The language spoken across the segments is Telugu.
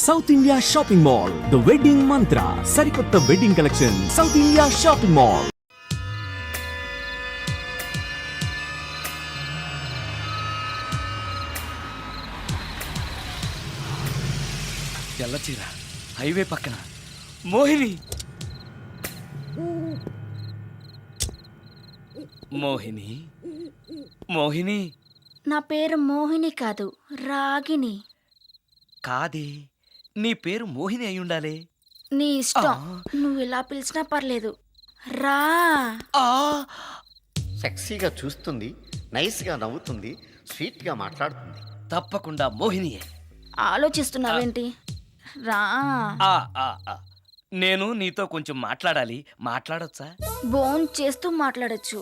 South India shopping mall, the wedding Mantra, సరికొత్త wedding collection, South India shopping mall. ఎల్లచీర హైవే పక్కన మోహిని. మోహిని మోహిని నా పేరు మోహిని కాదు, రాగిని. కాదే, నీ పేరు మోహిని అయి ఉండాలే. నీ ఇష్టం, నువ్వు ఇలా పిలిచినా పర్లేదు. రా. సెక్సీగా చూస్తుంది, నైస్గా నవ్వుతుంది, స్వీట్గా మాట్లాడుతుంది. తప్పకుండా మోహినియే. ఆలోచిస్తున్నావేంటి? రా. నేను నీతో కొంచెం మాట్లాడాలి, మాట్లాడొచ్చా? భోజనం చేస్తూ మాట్లాడొచ్చు.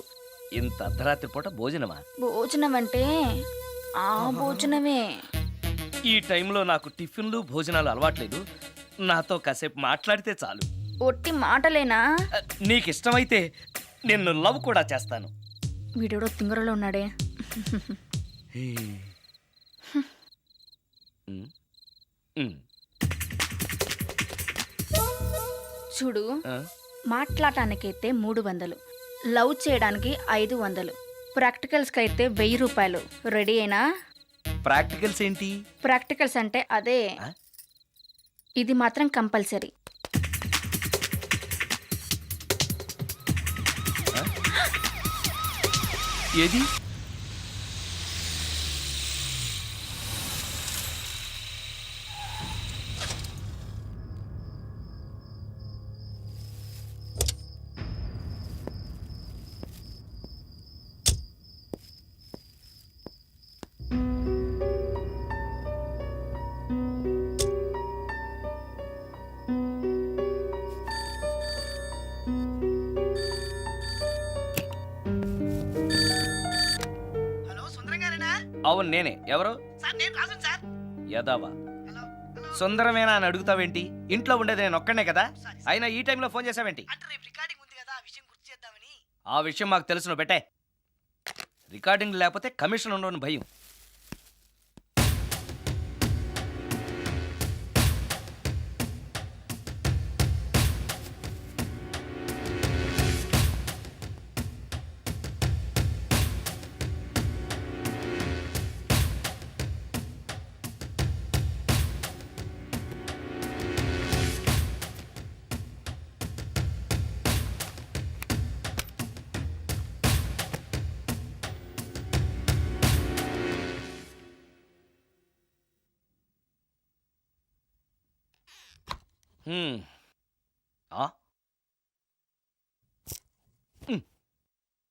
ఇంత అర్ధరాత్రి పూట భోజనమా? భోజనం అంటే ఆ భోజనమే. ఈ టైంలో నాకు టిఫిన్లు భోజనాలు అలవాట్లేదు. నాతో కాసేపు మాట్లాడితే చాలు. ఒట్టి మాటలేనా? నీకిష్టమైతే నిన్ను లవ్ కూడా చేస్తాను. వీడెవడో తింగరలో ఉన్నాడే. చూడు, మాట్లాడటానికైతే 300, లవ్ చేయడానికి 500, ప్రాక్టికల్స్కి అయితే 1000 రూపాయలు. రెడీ అయినా? ప్రాక్టికల్స్ ఏంటి? ప్రాక్టికల్స్ అంటే అదే, ఇది మాత్రం కంపల్సరీ. ఏది? అవును నేనే. ఎవరు? యదావా సుందరమేనా అని అడుగుతావేంటి? ఇంట్లో ఉండేది నేను ఒక్కనే కదా. అయినా ఈ టైంలో ఫోన్ చేసావేంటి? ఆ విషయం మాకు తెలుసును పెట్టే. రికార్డింగ్ లేకపోతే కమిషన్ ఉండవని భయం.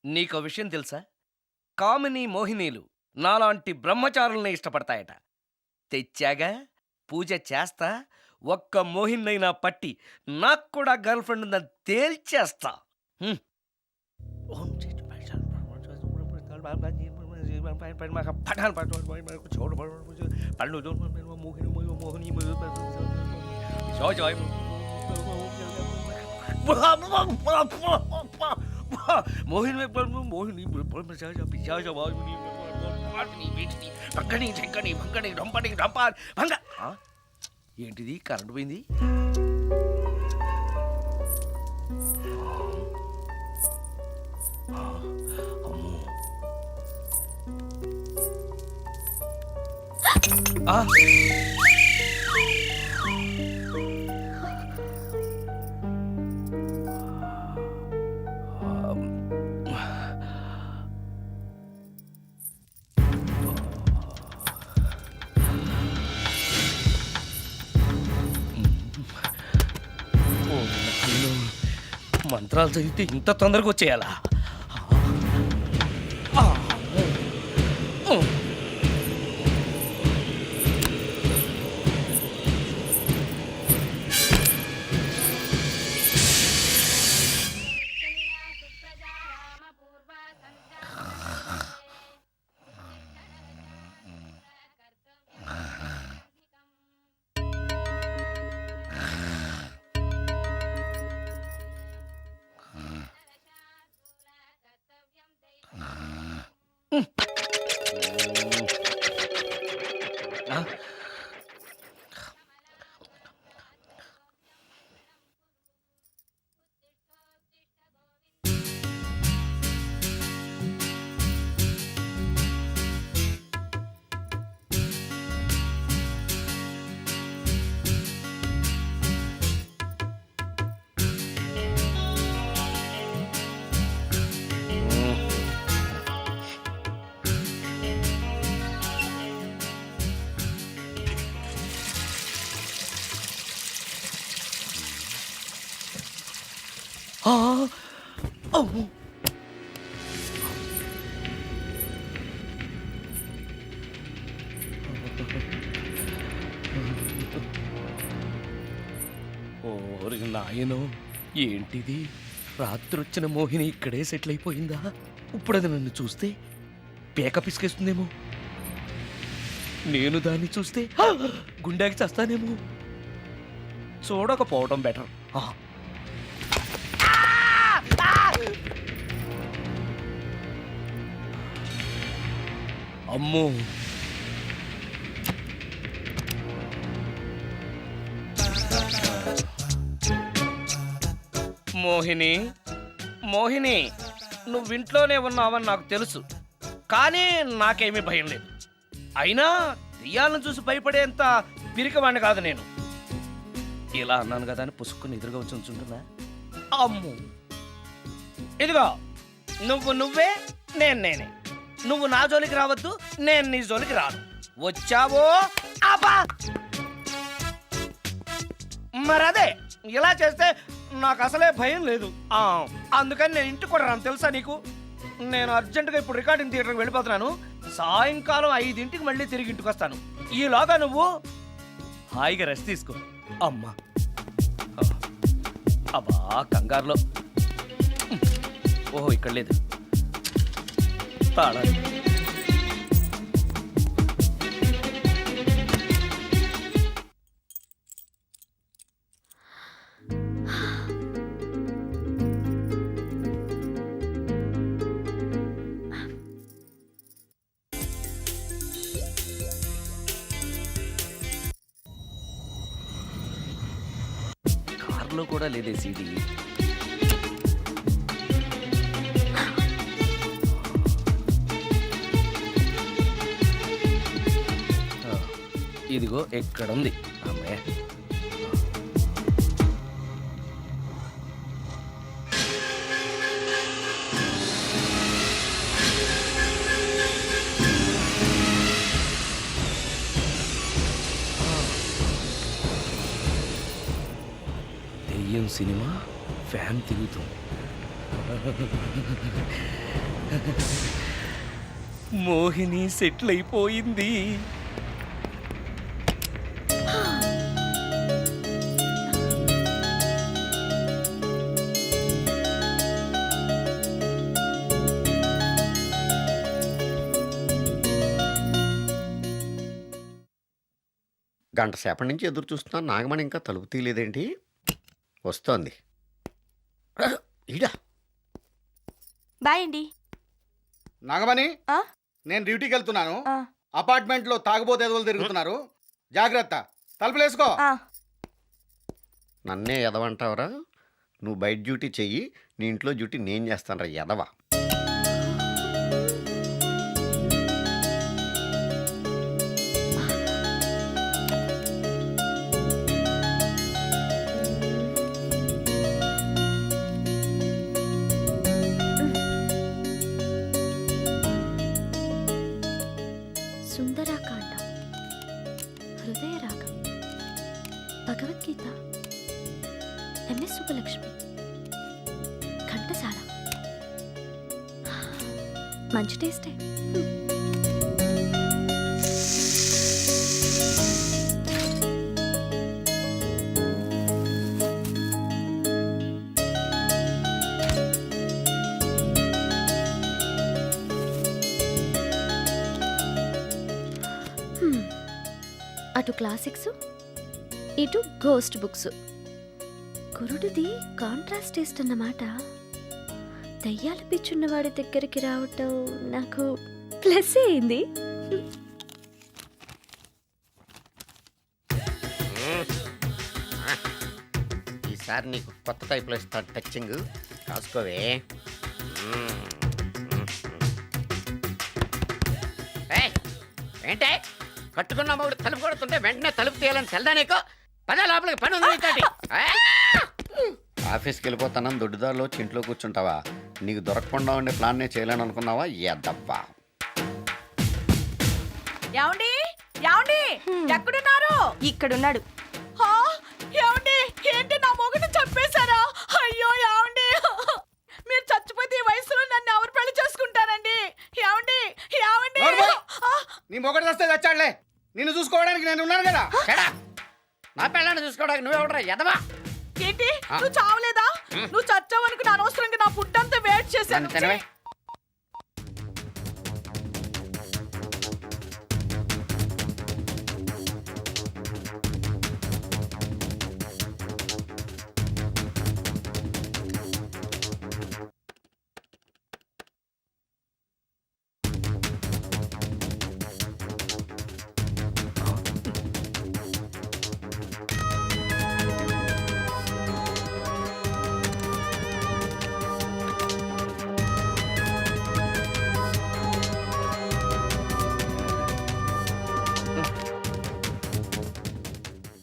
నీకో విషయం తెలుసా? కామిని మోహినీలు నాలాంటి బ్రహ్మచారుల్ని ఇష్టపడతాయట. తెచ్చాగా, పూజ చేస్తా, ఒక్క మోహినైనా పట్టి నాకు కూడా గర్ల్ ఫ్రెండ్ ఉందని తేల్చేస్తా. మోహిని మోహిని ఏంటిది? కరెంటు పోయింది. మంత్రాలు చదివితే ఇంత తొందరగా వచ్చేయాలా? ఆ! అమ్మో! ఓరి నాయనో, ఏంటిది? రాత్రొచ్చిన మోహిని ఇక్కడే సెటిల్ అయిపోయిందా? ఇప్పుడు అది నన్ను చూస్తే పేక పిసికేస్తుందేమో. నేను దాన్ని చూస్తే గుండెకి చస్తానేమో. చూడకపోవడం బెటర్. అమ్మో, మోహిని, మోహిని, నువ్వింట్లోనే ఉన్నావని నాకు తెలుసు, కానీ నాకేమీ భయం లేదు. అయినా దెయ్యాలను చూసి భయపడేంత పిరికవాణ్ణి కాదు నేను. ఇలా అన్నాను కదా అని పుసుక్కుని ఎదురుగా వచ్చి ఉంచుంటున్నా. అమ్ము, ఇదిగో, నువ్వే, నేనే. నువ్వు నా జోలికి రావద్దు, నేను నీ జోలికి రాను. వచ్చావో అబ్బా! మరదే, ఇలా చేస్తే నాకు అసలే భయం లేదు. అందుకని నేను ఇంటికి కూడా రాను, తెలుసా నీకు? నేను అర్జెంటుగా ఇప్పుడు రికార్డింగ్ థియేటర్కి వెళ్ళిపోతున్నాను. సాయంకాలం 5ంటికి మళ్ళీ తిరిగి ఇంటికి వస్తాను. ఈలోగా నువ్వు హాయిగా రెస్ట్ తీసుకో. అమ్మా, అబ్బా, కంగారులో. ఓహో, ఇక్కడ లేదు తాళాలు. కార్లో కూడా లేదే సీడీ. ఇదిగో ఎక్కడుంది అమ్మాయి. దెయ్యం సినిమా ఫ్యాన్ తిరుగుతుంది. మోహిని సెటిల్ అయిపోయింది. గంట సేపటి నుంచి ఎదురు చూస్తున్నాను. నాగమణి ఇంకా తలుపు తీయలేదేంటి? వస్తోంది. ఈడా బాయ్ అండి. నాగమణి, ఆ? నేను డ్యూటీకి వెళ్తున్నాను. ఆ. అపార్ట్మెంట్లో తాగుబోతు ఎదవలు తిరుగుతున్నారు. జాగ్రత్త, తలుపులేసుకో. నన్నే ఎదవంటావరా? నువ్వు బయట డ్యూటీ చెయ్యి, నీ ఇంట్లో డ్యూటీ నేను చేస్తాను రా ఎదవా. సుందరాకాండ, హృదయ రాగం, భగవద్గీత, ఎంఎస్ సుబ్బలక్ష్మి, ఘంటసాల. మంచి టేస్టే. అటు క్లాసిక్స్, ఇటు గోస్ట్ బుక్స్. కురుడిది కాంట్రాస్ట్ టేస్ట్ అన్నమాట. దయ్యాల పిచ్చున్నవాడి దగ్గరికి రావటం నాకు ప్లస్ అయింది. ఈసారి నీకు కొత్త టైప్లో ఇస్తాను టచ్చింగ్, కాసుకోవే. ఏంటే కట్టుకున్న మూడు తలుపు కొడుతుంటే వెంటనే తలుపు తీయాలని తెల్దా నీకు? పదే లోపలికి పని ఉంది నీతోటి. ఆఫీస్కి వెళ్ళిపోతానని దొడ్డిదారిలో ఇంట్లో కూర్చుంటావా? నీకు దొరకకుండా ఉండే ప్లాన్ నేను చేయలేను అనుకున్నావా? ఎద్దబ్బా. ఏమండి ఏమండి ఎక్కడున్నారు? ఇక్కడున్నాడు. ఏమండి ఏంటి నా మొగుడు చంపేశారా? అయ్యో ఏమండి మొగడు వస్తే చచ్చాడులే, నిన్ను చూసుకోవడానికి నేను ఉన్నాను కదా. చెడా నా పిల్లని చూసుకోవడానికి నువ్వెవడరా ఎదవా? ఏంటి నువ్వు చావలేదా? నువ్వు చచ్చావనుకుని అనవసరంగా నా ఫుడ్ అంతా వేట్ చేశాను. నన్ను తినవే.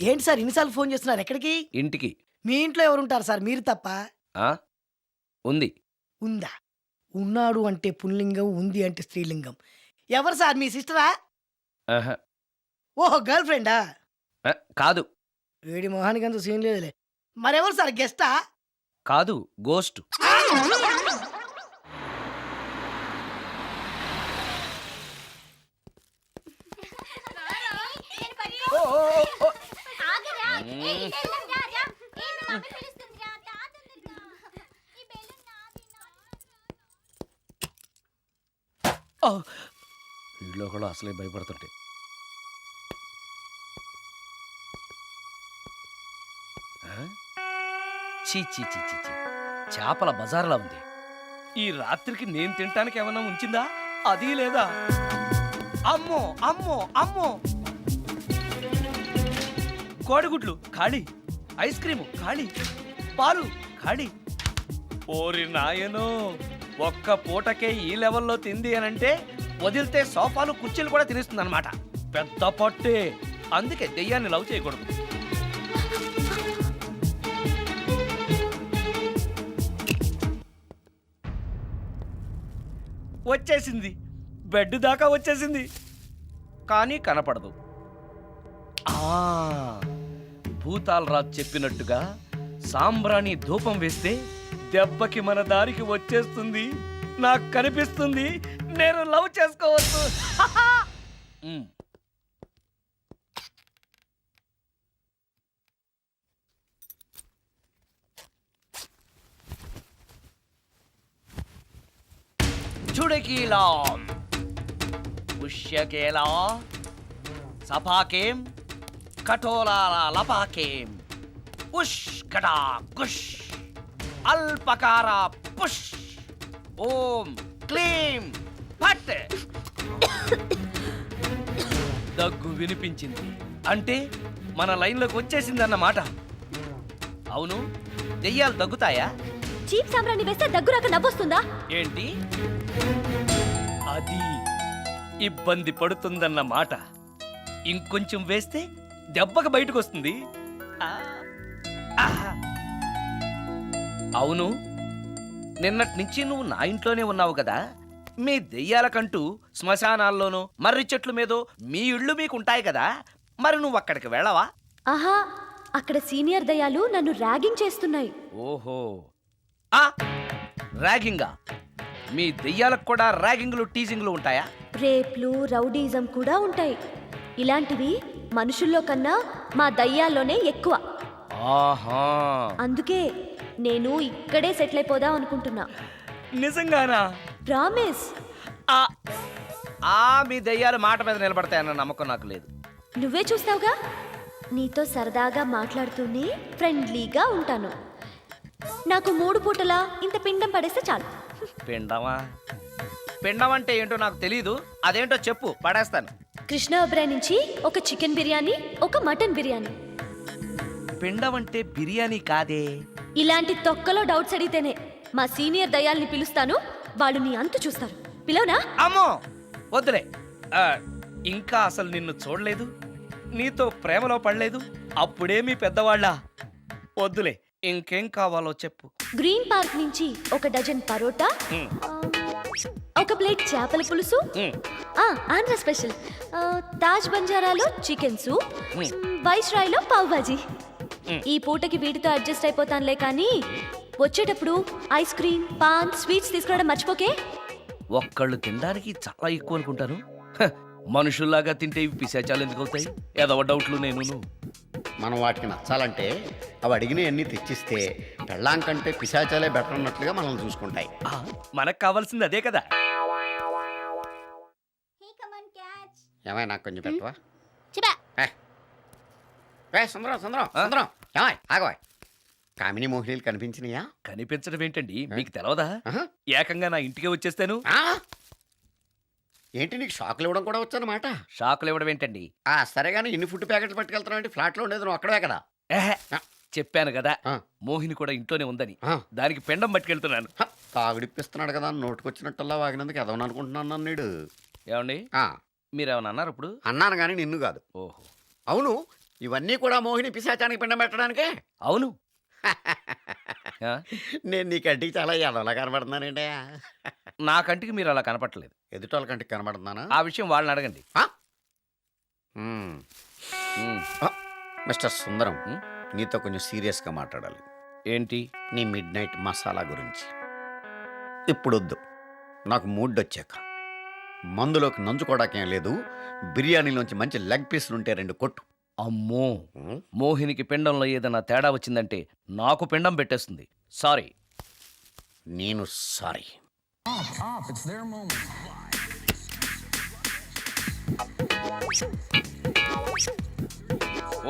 ఏంటి సార్ ఇన్నిసార్లు ఫోన్ చేస్తున్నారు? ఎక్కడికి? ఇంటికి. మీ ఇంట్లో ఎవరుంటారు సార్, మీరు తప్ప? ఆ ఉంది. ఉందా? ఉన్నాడు అంటే పుల్లింగం, ఉంది అంటే స్త్రీలింగం. ఎవరు సార్, మీ సిస్టరా? ఆహా. ఓహో, గర్ల్ ఫ్రెండా? కాదు వేడి మొహానికి అంత సీన్ లేదులే. మరెవరు సార్, గెస్టా? కాదు, గోస్ట్. వీళ్ళు కూడా అసలే భయపడుతుంటే. చీ చీ చీ చీ చీ, చేపల బజార్లా ఉంది. ఈ రాత్రికి నేను తినటానికి ఏమన్నా ఉంచిందా? అది లేదా? అమ్మో అమ్మో అమ్మో, కోడిగుడ్లు ఖాళీ, ఐస్ క్రీము ఖాళీ, పాలు ఖాళీ. ఓరి నాయనో, ఒక్క పూటకే ఈ లెవెల్లో తింది అనంటే వదిలితే సోఫాలు కుర్చీలు కూడా తినేస్తుంది అనమాట. పెద్ద పట్టే. అందుకే దెయ్యాన్ని లవ్ చేయకూడదు. వచ్చేసింది, బెడ్ దాకా వచ్చేసింది, కానీ కనపడదు. భూతాలరాజు చెప్పినట్టుగా సాంబ్రాణి ధూపం వేస్తే దెబ్బకి మన దారికి వచ్చేస్తుంది. నాకు కనిపిస్తుంది, నేను లవ్ చేసుకోవచ్చు. చుడకీలా పుష్యకేలా సపాకేం కఠోరాల లపాకేం ఉష్ కటా కుష్ అల్పకార పుష్ ఓం క్లీం ఫట్. దగ్గు వినిపించింది అంటే మన లైన్లోకి వచ్చేసిందన్నమాట. అవును, దెయ్యాలు దగ్గుతాయా? చీప్ సాంబ్రాన్ని వేస్తే దగ్గు రాక నవ్వొస్తుందా? ఏంటి అది? ఇబ్బంది పడుతుందన్న మాట. ఇంకొంచెం వేస్తే దెబ్బకి బయటకు వస్తుంది. అవును, నిన్నటి నుంచి నువ్వు నా ఇంట్లోనే ఉన్నావు కదా. మీ దెయ్యాలకంటూ శ్మశానాల్లోనూ మర్రి చెట్ల మీదో మీ ఇళ్ళు మీకుంటాయి కదా, మరి నువ్వు అక్కడికి వెళ్ళవా? ఆహా, అక్కడ సీనియర్ దయాలు నన్ను ర్యాగింగ్ చేస్తున్నాయి. ఓహో, ర్యాగింగా? మీ దెయ్యాలకు కూడా ర్యాగింగ్లు టీజింగ్లు ఉంటాయా? రేప్లు, రౌడీజం కూడా ఉంటాయి. ఇలాంటివి మనుషుల్లో కన్నా మా దయ్యాల్లోనే ఎక్కువ. ఆహా, అందుకే నేను ఇక్కడే సెటిల్ అయిపోదాం అనుకుంటున్నా. నిజంగానా? ప్రామిస్. మీ దెయ్యాలు మాట మీద నిలబడతాయన్న నమ్మకం నాకు లేదు. నువ్వే చూస్తావుగా, నీతో సరదాగా మాట్లాడుతూనే ఫ్రెండ్లీగా ఉంటాను. నాకు 3 పూటలా ఇంత పిండం పడేస్తే చాలు. పిండమా? పిండం అంటే ఏంటో నాకు తెలీదు, అదేంటో చెప్పు, పడేస్తాను. కృష్ణ ఒబ్రాయ్ నుంచి ఒక చికెన్ బిర్యానీ, ఒక మటన్ బిర్యానీ. పిండం అంటే బిర్యానీ కాదే. ఇలాంటి తొక్కలో డౌట్స్ అడిగితేనే మా సీనియర్ దయాల్ని పిలుస్తాను, వాళ్ళు నీ అంతు చూస్తారు. పిలవనా? అమ్మో వద్దులే. ఇంకా అసలు నిన్ను చూడలేదు, నీతో ప్రేమలో పడలేదు, అప్పుడే మీ పెద్దవాళ్ళ. వద్దులే, ఇంకేం కావాలో చెప్పు. గ్రీన్ పార్క్ నుంచి ఒక డజన్ పరోటా, ఉమ్, ఒక ప్లేట్ చేపల పులుసు, ఉమ్, ఆంధ్ర స్పెషల్ తాజ్ బంజారాలో చికెన్ సూప్, ఉమ్. వైస్ రాయ్లో పావ్ భాజీ. ఉమ్. ఈ పూటకి వీటితో అడ్జస్ట్ అయిపోతానులే, కానీ వచ్చేటప్పుడు ఐస్ క్రీమ్, పాన్, స్వీట్స్ తీసుకురావడం మర్చిపోకే. ఒక్కళ్ళు తినడానికి చాలా ఎక్కువ అనుకుంటాను. మనుషుల్లాగా తింటే ఇవి పిశాచాలు ఎందుకు అవుతాయి? ఏదో డౌట్లు నేను. మనం వాటికి నచ్చాలంటే అవి అడిగినవన్నీ తెచ్చిస్తే పెళ్ళాం కంటే పిశాచాలే బెటర్ అన్నట్లుగా మనల్ని చూసుకుంటాయి. మనకు కావాల్సింది అదే కదా. ఏమై నాకు కొంచెం పెట్టవా? చిబా సుందరం సుందరం సుందరం ఏమై ఆగవా? కామిని మోహినీలు కనిపించినాయా? కనిపించడం ఏంటండి, మీకు తెలవదా? ఆహా. ఏకంగా నా ఇంటికే వచ్చేస్తాను. ఆ? ఏంటి నీకు షాకులు ఇవ్వడం కూడా వచ్చానమాట? షాకులు ఇవ్వడం ఏంటండి? సరే కానీ ఇన్ని ఫుడ్ ప్యాకెట్లు పట్టుకెళ్తున్నావు అంటే ఫ్లాట్లో ఉండేది నువ్వు అక్కడే కదా? ఏహే, చెప్పాను కదా ఆ. మోహిని కూడా ఇంట్లోనే ఉందని. ఆ. దానికి పెండం పట్టుకెళ్తున్నాను. తాగుడిప్పిస్తున్నాడు కదా నోటుకొచ్చినట్టల్లా వాగినందుకు ఎదవని అనుకుంటున్నాను నీడు. ఏమండి, మీరేమన్నా అన్నారు ఇప్పుడు? అన్నాను కానీ నిన్ను కాదు. ఓహో, అవును, ఇవన్నీ కూడా మోహిని పిశాచానికి పిండం పెట్టడానికే. అవును. ఆ? నేను నీ కంటికి చాలా ఎదవలా కనబడుతున్నానండి. నా కంటికి మీరు అలా కనపట్లేదు. ఎదుటోళ్ళ కంటికి కనబడుతున్నానా? ఆ విషయం వాళ్ళని అడగండి. మ్మ్. ఉమ్, మిస్టర్ సుందరం, మ్మ్? నీతో కొంచెం సీరియస్గా మాట్లాడాలి. ఏంటి? నీ మిడ్ నైట్ మసాలా గురించి. ఇప్పుడు వద్దు, నాకు మూడ్ వచ్చాక. మందులోకి నంచుకోవడాకేం లేదు, బిర్యానీలోంచి మంచి లెగ్ పీసులు ఉంటే 2 కొట్టు. అమ్మో, మ్మ్? మోహినికి పిండంలో ఏదైనా తేడా వచ్చిందంటే నాకు పిండం పెట్టేస్తుంది. సారీ. నేను సారీ.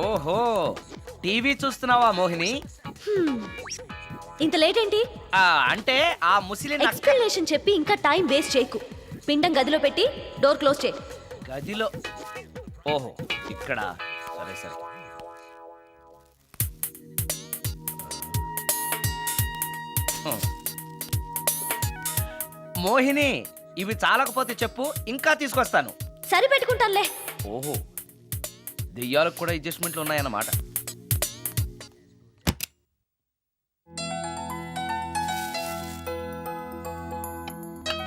ఓహో, టీవీ చూస్తున్నావా మోహిని? ఇంత లేట్ ఏంటి? అంటే ఆ ముసిలి నక్క ఎక్స్ప్లెనేషన్ చెప్పి ఇంకా టైం వేస్ట్ చేయకు. పిండం గదిలో పెట్టి డోర్ క్లోజ్ చేయి. గదిలో. ఓహో, ఇక్కడ. సరే సరే. మోహిని, ఇవి చాలకపోతే చెప్పు, ఇంకా తీసుకొస్తాను. సరి పెట్టుకుంటానులే. ఓహో, దెయ్యాలకు కూడా అడ్జస్ట్మెంట్లు ఉన్నాయన్నమాట.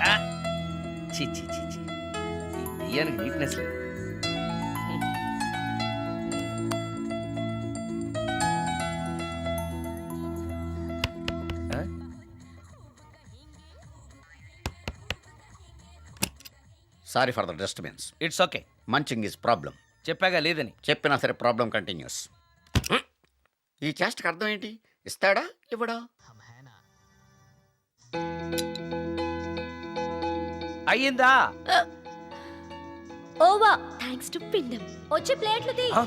ఆ! ఛీ ఛీ ఛీ ఛీ. ఈ దెయ్యానికి నీట్నెస్ లేదు. ఆ? Sorry for the disturbance. It's okay. Munching is problem. చెప్పాగా లేదని. చెప్పినా సరే ప్రాబ్లం కంటిన్యూస్. ఈ చేష్టకి అర్థం ఏంటి? ఇస్తాడా ఇవ్వడా? అయ్యిందా? ఓవా థ్యాంక్స్ టు పిండం. వచ్చి ప్లేట్లు తీ. ఆ?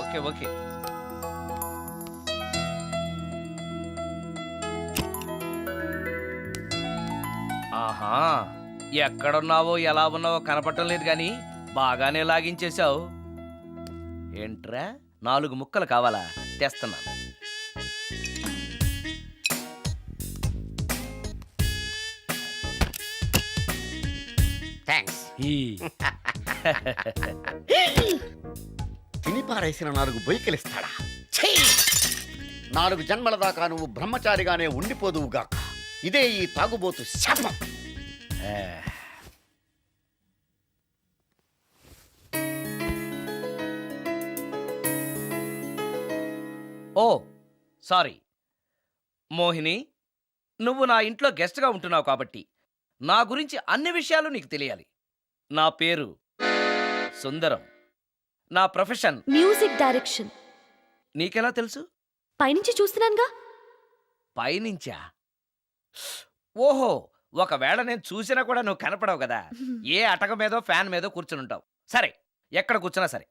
Okay okay. ఆహా, ఎక్కడున్నావో ఎలా ఉన్నావో కనపడటం లేదు కానీ బాగానే లాగించేశావు. ఏంట్రా, 4 ముక్కలు కావాలా? తెస్తున్నాను. థ్యాంక్స్. తిని పారేసిన 4 బొయ్యలు ఇస్తాడా? 4 జన్మల దాకా నువ్వు బ్రహ్మచారిగానే ఉండిపోదువుగాక. ఇదే ఈ తాగుబోతు శాపం. ఓ సారీ మోహిని, నువ్వు నా ఇంట్లో గెస్ట్గా ఉంటున్నావు కాబట్టి నా గురించి అన్ని విషయాలు నీకు తెలియాలి. నా పేరు సుందరం. నా ప్రొఫెషన్ మ్యూజిక్ డైరెక్షన్. నీకెలా తెలుసు? పైనుంచి చూస్తున్నానుగా. పైనుంచా? ఓహో, ఒకవేళ నేను చూసినా కూడా నువ్వు కనపడవు కదా. ఏ అటక మీదో ఫ్యాన్ మీదో కూర్చుని ఉంటావు. సరే, ఎక్కడ కూర్చున్నా సరే,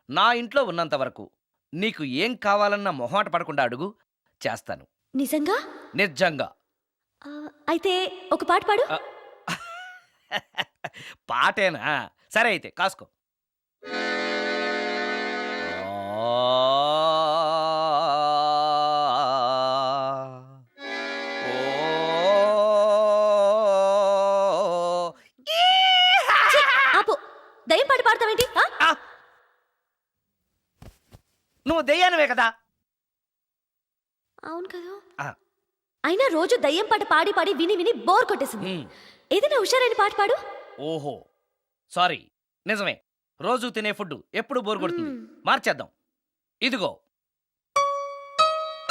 నా ఇంట్లో ఉన్నంత వరకు నీకు ఏం కావాలన్న మొహాట పడకుండా అడుగు, చేస్తాను. నిజంగా? నిజంగా. అయితే ఒక పాట పాడు. పాటేనా? సరే అయితే కాసుకో. ఆపు. దయ్యం పాట పాడతావేంటి? నువ్వు దెయ్యానివే కదా. అవును కదా. ఆ. అయినా రోజు దయ్యం పాట పాడి పాడి విని విని బోర్ కొట్టేసింది. ఏదైనా హుషారైన పాట పాడు. ఓహో సారీ, నిజమే. రోజు తినే ఫుడ్ ఎప్పుడు బోర్ కొడుతుంది. మార్చేద్దాం. ఇదిగో